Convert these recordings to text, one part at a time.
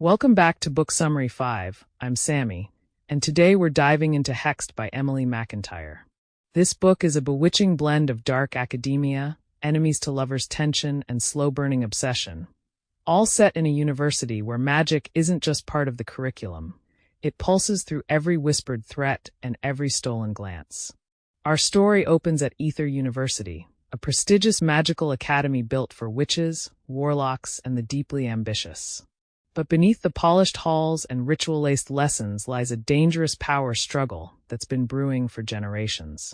Welcome back to Book Summary 5. I'm Sammy, and today we're diving into Hexed by Emily McIntire. This book is a bewitching blend of dark academia, enemies-to-lovers tension, and slow-burning obsession, all set in a university where magic isn't just part of the curriculum. It pulses through every whispered threat and every stolen glance. Our story opens at Ether University, a prestigious magical academy built for witches, warlocks, and the deeply ambitious. But beneath the polished halls and ritual-laced lessons lies a dangerous power struggle that's been brewing for generations.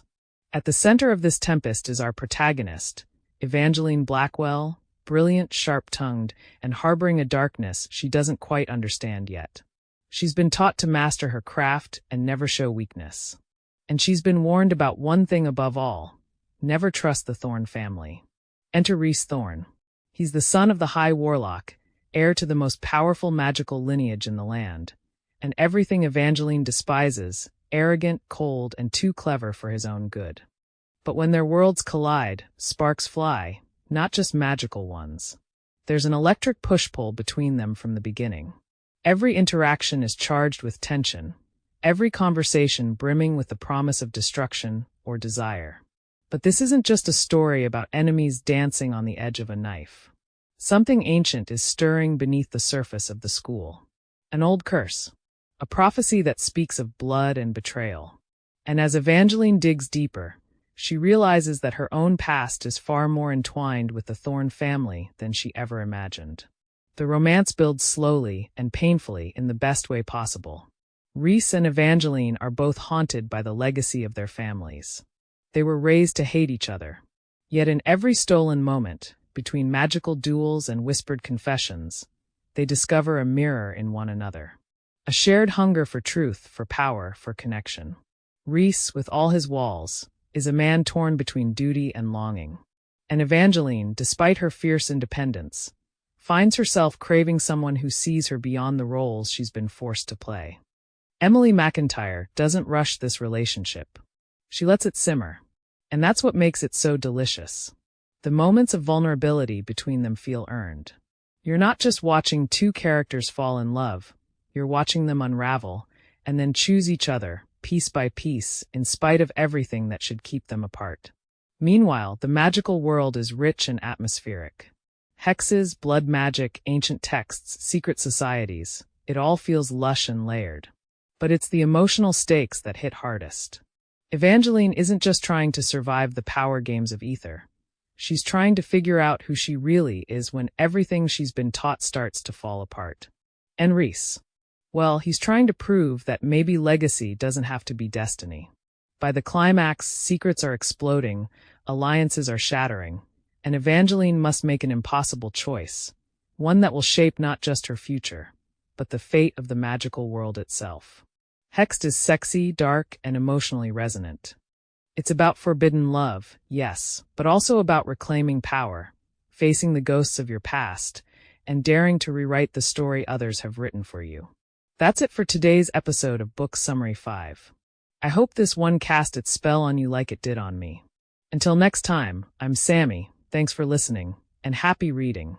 At the center of this tempest is our protagonist, Evangeline Blackwell, brilliant, sharp-tongued, and harboring a darkness she doesn't quite understand yet. She's been taught to master her craft and never show weakness. And she's been warned about one thing above all: never trust the Thorne family. Enter Rhys Thorne. He's the son of the High Warlock, heir to the most powerful magical lineage in the land, and everything Evangeline despises, arrogant, cold, and too clever for his own good. But when their worlds collide, sparks fly, not just magical ones. There's an electric push-pull between them from the beginning. Every interaction is charged with tension, every conversation brimming with the promise of destruction or desire. But this isn't just a story about enemies dancing on the edge of a knife. Something ancient is stirring beneath the surface of the school. An old curse. A prophecy that speaks of blood and betrayal. And as Evangeline digs deeper, she realizes that her own past is far more entwined with the Thorne family than she ever imagined. The romance builds slowly and painfully in the best way possible. Rhys and Evangeline are both haunted by the legacy of their families. They were raised to hate each other. Yet in every stolen moment, between magical duels and whispered confessions, they discover a mirror in one another. A shared hunger for truth, for power, for connection. Rhys, with all his walls, is a man torn between duty and longing. And Evangeline, despite her fierce independence, finds herself craving someone who sees her beyond the roles she's been forced to play. Emily McIntire doesn't rush this relationship. She lets it simmer. And that's what makes it so delicious. The moments of vulnerability between them feel earned. You're not just watching two characters fall in love, you're watching them unravel, and then choose each other, piece by piece, in spite of everything that should keep them apart. Meanwhile, the magical world is rich and atmospheric. Hexes, blood magic, ancient texts, secret societies, it all feels lush and layered. But it's the emotional stakes that hit hardest. Evangeline isn't just trying to survive the power games of Ether. She's trying to figure out who she really is when everything she's been taught starts to fall apart. And Rhys? Well, he's trying to prove that maybe legacy doesn't have to be destiny. By the climax, secrets are exploding, alliances are shattering, and Evangeline must make an impossible choice, one that will shape not just her future, but the fate of the magical world itself. Hexed is sexy, dark, and emotionally resonant. It's about forbidden love, yes, but also about reclaiming power, facing the ghosts of your past, and daring to rewrite the story others have written for you. That's it for today's episode of Book Summary 5. I hope this one cast its spell on you like it did on me. Until next time, I'm Sammy, thanks for listening, and happy reading.